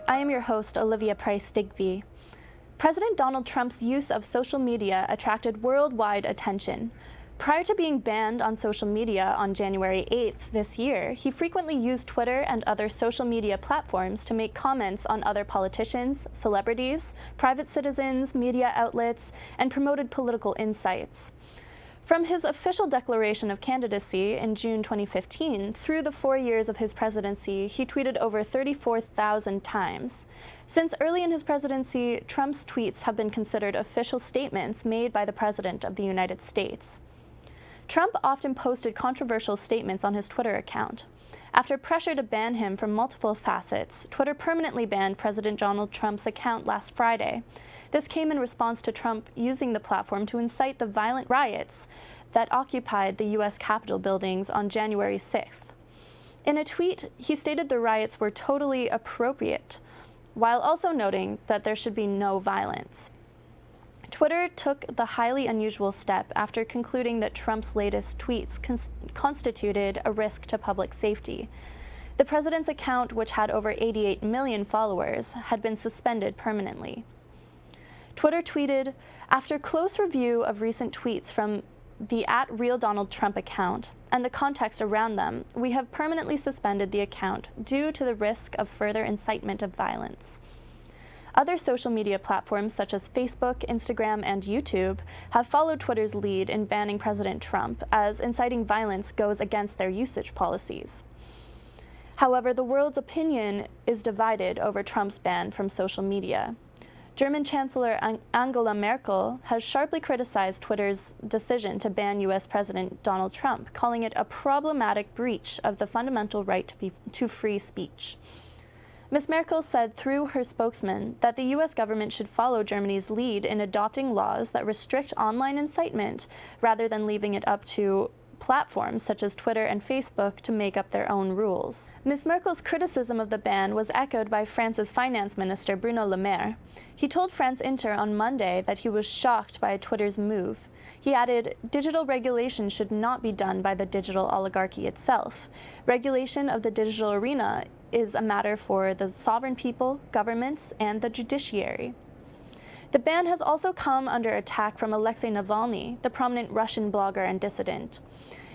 I am your host, Olivia Pryce-Digby. President Donald Trump's use of social media attracted worldwide attention. Prior to being banned on social media on January 8th this year, he frequently used Twitter and other social media platforms to make comments on other politicians, celebrities, private citizens, media outlets, and promoted political insights. From his official declaration of candidacy in June 2015 through the 4 years of his presidency, he tweeted over 34,000 times. Since early in his presidency, Trump's tweets have been considered official statements made by the President of the United States. Trump often posted controversial statements on his Twitter account. After pressure to ban him from multiple facets, Twitter permanently banned President Donald Trump's account last Friday. This came in response to Trump using the platform to incite the violent riots that occupied the U.S. Capitol buildings on January 6th. In a tweet, he stated the riots were totally appropriate, while also noting that there should be no violence. Twitter took the highly unusual step after concluding that Trump's latest tweets constituted a risk to public safety. The president's account, which had over 88 million followers, had been suspended permanently. Twitter tweeted, "After close review of recent tweets from the @RealDonaldTrump account and the context around them, we have permanently suspended the account due to the risk of further incitement of violence." Other social media platforms such as Facebook, Instagram, and YouTube have followed Twitter's lead in banning President Trump, as inciting violence goes against their usage policies. However, the world's opinion is divided over Trump's ban from social media. German Chancellor Angela Merkel has sharply criticized Twitter's decision to ban U.S. President Donald Trump, calling it a problematic breach of the fundamental right to free speech. Ms. Merkel said through her spokesman that the U.S. government should follow Germany's lead in adopting laws that restrict online incitement rather than leaving it up to platforms such as Twitter and Facebook to make up their own rules. Ms. Merkel's criticism of the ban was echoed by France's finance minister Bruno Le Maire. He told France Inter on Monday that he was shocked by Twitter's move. He added, "Digital regulation should not be done by the digital oligarchy itself. Regulation of the digital arena is a matter for the sovereign people, governments, and the judiciary." The ban has also come under attack from Alexei Navalny, the prominent Russian blogger and dissident.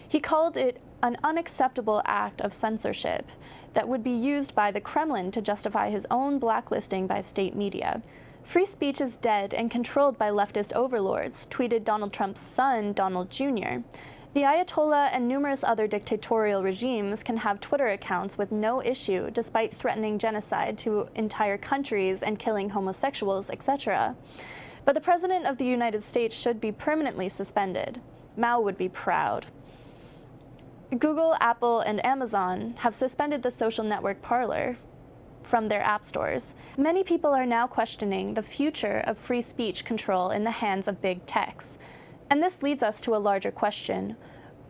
He called it an unacceptable act of censorship that would be used by the Kremlin to justify his own blacklisting by state media. "Free speech is dead and controlled by leftist overlords," tweeted Donald Trump's son, Donald Jr. "The Ayatollah and numerous other dictatorial regimes can have Twitter accounts with no issue despite threatening genocide to entire countries and killing homosexuals, etc. But the President of the United States should be permanently suspended. Mao would be proud." Google, Apple, and Amazon have suspended the social network Parler from their app stores. Many people are now questioning the future of free speech control in the hands of big techs. And this leads us to a larger question.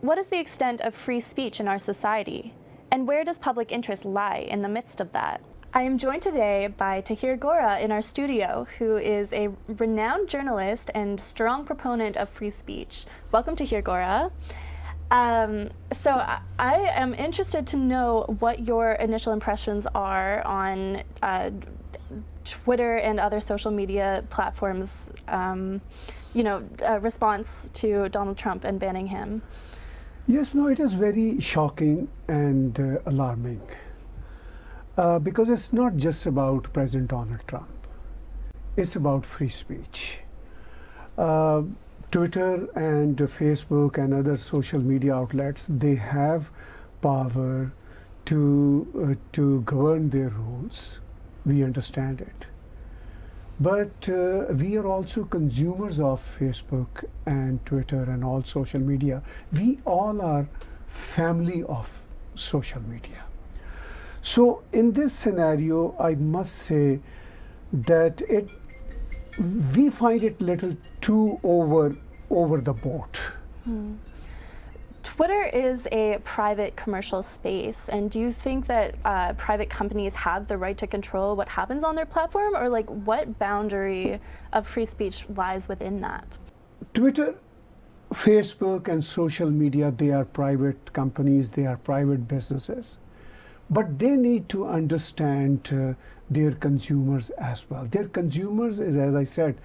What is the extent of free speech in our society? And where does public interest lie in the midst of that? I am joined today by Tahir Gora in our studio, who is a renowned journalist and strong proponent of free speech. Welcome, Tahir Gora. So I am interested to know what your initial impressions are on Twitter and other social media platforms' response to Donald Trump and banning him. Yes, no, it is very shocking and alarming because it's not just about President Donald Trump. It's about free speech. Twitter and Facebook and other social media outlets, they have power to govern their rules. We understand it. But we are also consumers of Facebook and Twitter and all social media. We all are family of social media. So in this scenario, I must say that we find it little too over the boat. Twitter is a private commercial space, and do you think that private companies have the right to control what happens on their platform, or what boundary of free speech lies within that? Twitter, Facebook, and social media, they are private companies, they are private businesses. but they need to understand their consumers as well. Their consumers is, as I said,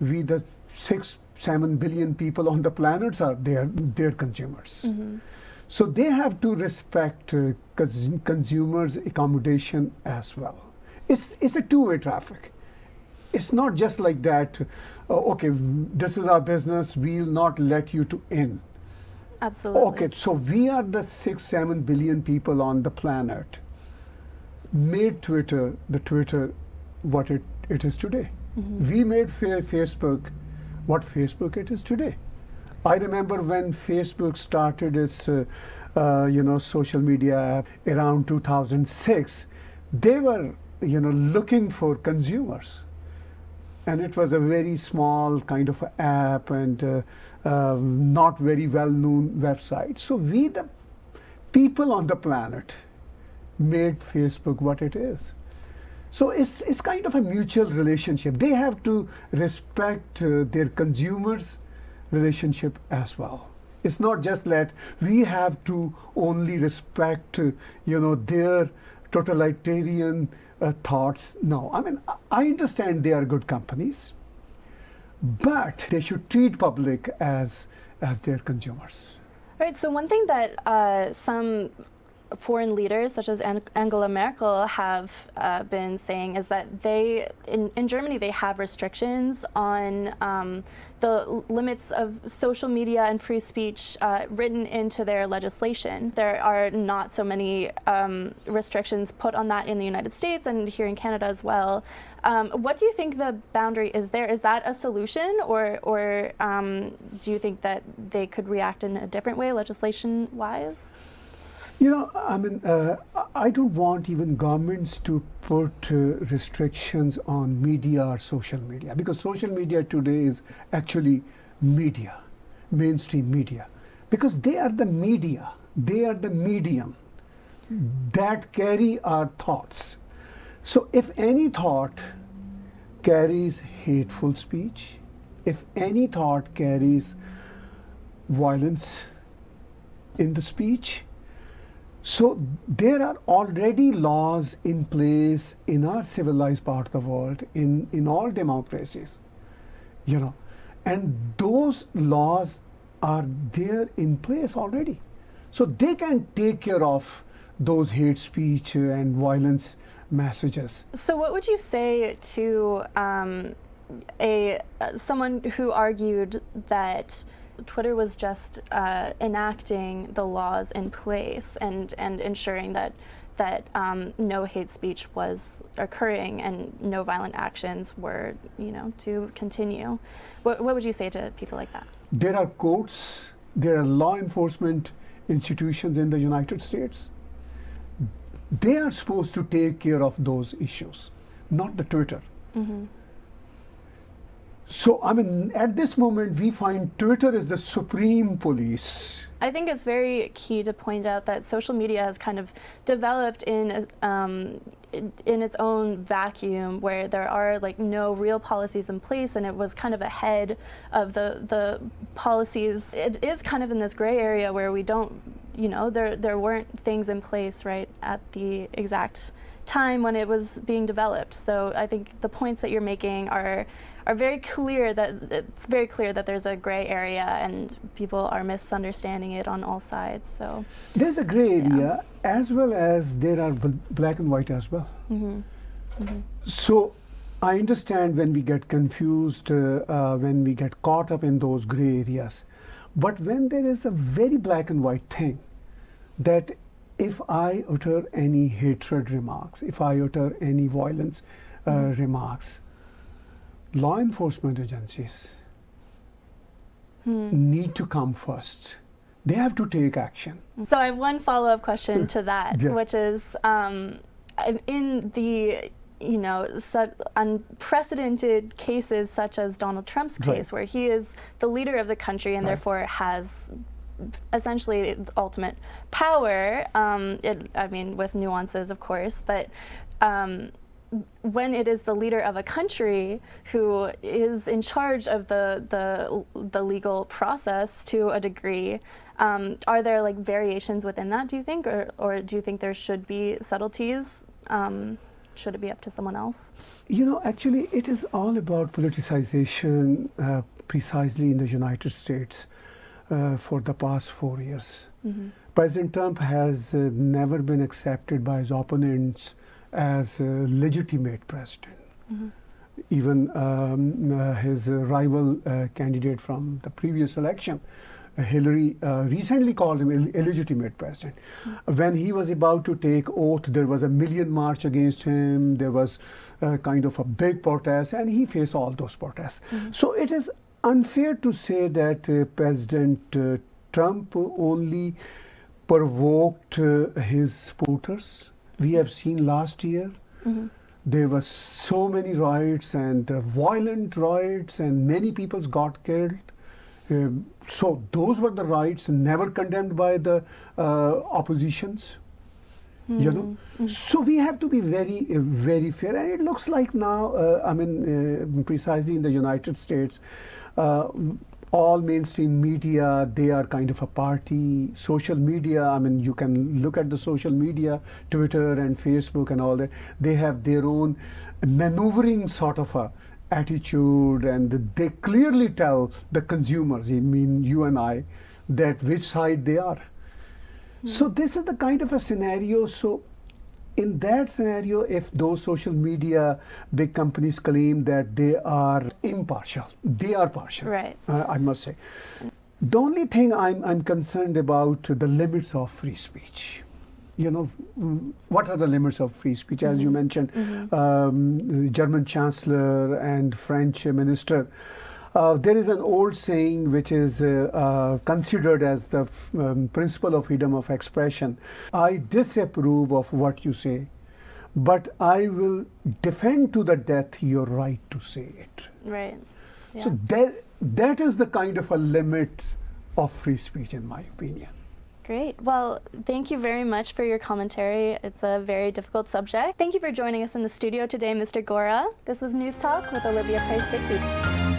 we the 6-7 billion people on the planet are their consumers. Mm-hmm. So they have to respect consumers' accommodation as well. It's a two-way traffic. It's not just like that, okay, this is our business, we'll not let you to in. Absolutely. Okay, so we are the 6-7 billion people on the planet, made Twitter what it is today. Mm-hmm. We made Facebook what Facebook it is today. I remember when Facebook started its social media app around 2006, they were looking for consumers. And it was a very small kind of app and not very well-known website. So we, the people on the planet, made Facebook what it is. So it's kind of a mutual relationship. They have to respect their consumers' relationship as well. It's not just that we have to only respect, their totalitarian thoughts. No, I mean, I understand they are good companies, but they should treat public as their consumers. Right. So one thing that some foreign leaders, such as Angela Merkel, have been saying is that in Germany, they have restrictions on the limits of social media and free speech written into their legislation. There are not so many restrictions put on that in the United States and here in Canada as well. What do you think the boundary is there? Is that a solution, or do you think that they could react in a different way, legislation-wise? I mean, I don't want even governments to put restrictions on media or social media, because social media today is actually media, mainstream media, because they are the media, they are the medium that carry our thoughts. So if any thought carries hateful speech, if any thought carries violence in the speech, so there are already laws in place in our civilized part of the world, in all democracies, and those laws are there in place already. So they can take care of those hate speech and violence messages. So what would you say to someone who argued that Twitter was just enacting the laws in place and ensuring that no hate speech was occurring and no violent actions were, to continue? What would you say to people like that? There are courts, there are law enforcement institutions in the United States. They are supposed to take care of those issues, not the Twitter. Mm-hmm. So, I mean, at this moment, we find Twitter is the supreme police. I think it's very key to point out that social media has kind of developed in its own vacuum, where there are no real policies in place, and it was kind of ahead of the policies. It is kind of in this gray area where we don't, there weren't things in place right at the exact time when it was being developed. So I think the points that you're making are very clear, that it's very clear that there's a gray area and people are misunderstanding it on all sides. So there's a gray area, as well as there are black and white as well. Mm-hmm. Mm-hmm. So I understand when we get confused, when we get caught up in those gray areas. But when there is a very black and white thing, that if I utter any hatred remarks, if I utter any violence remarks, law enforcement agencies need to come first. They have to take action. So I have one follow-up question to that, Yes. which is in the such unprecedented cases such as Donald Trump's case, where he is the leader of the country and therefore has essentially the ultimate power, with nuances, of course, but when it is the leader of a country who is in charge of the legal process to a degree, Are there like variations within that, do you think, or do you think there should be subtleties? Should it be up to someone else? You know, actually, it is all about politicization precisely in the United States for the past 4 years. Mm-hmm. President Trump has never been accepted by his opponents as a legitimate president. Mm-hmm. Even his rival candidate from the previous election, Hillary, recently called him illegitimate president. Mm-hmm. When he was about to take oath, there was a million march against him. There was kind of a big protest, and he faced all those protests. Mm-hmm. So it is unfair to say that President Trump only provoked his supporters. We have seen last year, mm-hmm. there were so many riots and violent riots, and many people got killed. So those were the riots never condemned by the oppositions. Mm-hmm. You know, mm-hmm. So we have to be very, very fair. And it looks like now, precisely in the United States, all mainstream media, they are kind of a party. Social media, I mean, you can look at the social media, Twitter and Facebook and all that. They have their own maneuvering sort of a attitude, and they clearly tell the consumers, I mean you and I, that which side they are. Mm-hmm. So this is the kind of a scenario. So in that scenario, if those social media big companies claim that they are impartial, they are partial, right? I must say. The only thing I'm concerned about the limits of free speech. You know, what are the limits of free speech? As mm-hmm. you mentioned, mm-hmm. German Chancellor and French Minister. There is an old saying which is considered as the principle of freedom of expression. I disapprove of what you say, but I will defend to the death your right to say it. Right. Yeah. So that is the kind of a limit of free speech, in my opinion. Great. Well, thank you very much for your commentary. It's a very difficult subject. Thank you for joining us in the studio today, Mr. Gora. This was News Talk with Olivia Pryce-Digby.